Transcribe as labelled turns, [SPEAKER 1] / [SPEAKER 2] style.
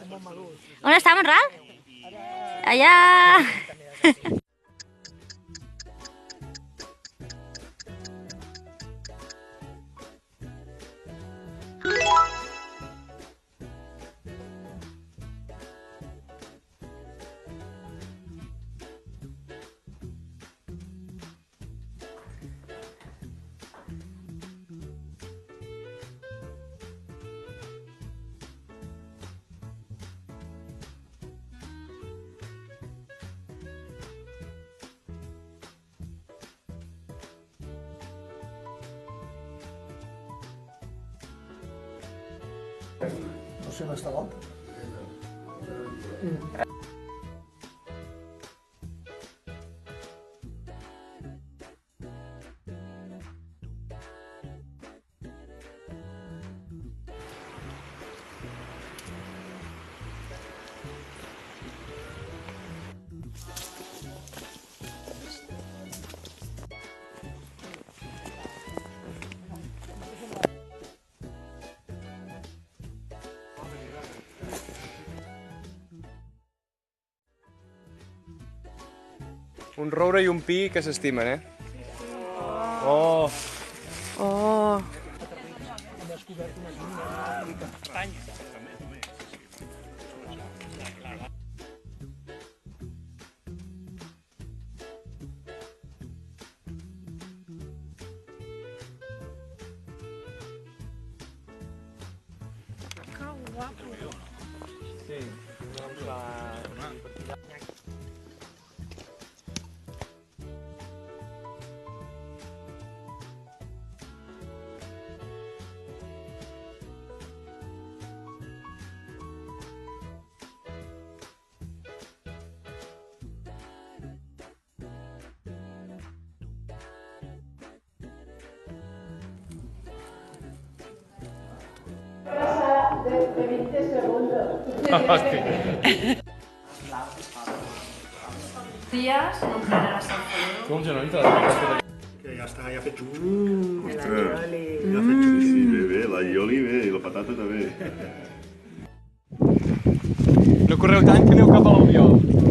[SPEAKER 1] On està, Monral? Allà!
[SPEAKER 2] No sé on està l'altre.
[SPEAKER 3] Un roure i un pi que s'estimen, eh? Oh!
[SPEAKER 1] Oh!
[SPEAKER 3] Sí, doncs la...
[SPEAKER 4] De 20 segundos.
[SPEAKER 1] Días, no entraràs al folio.
[SPEAKER 3] Com se nota?
[SPEAKER 2] Que ja està, ja ha fet...
[SPEAKER 5] Ostres,
[SPEAKER 2] Ja ha fet
[SPEAKER 5] sí, bé, la ioli bé, i la patata també.
[SPEAKER 3] No correu tant que aneu cap a l'Albiol.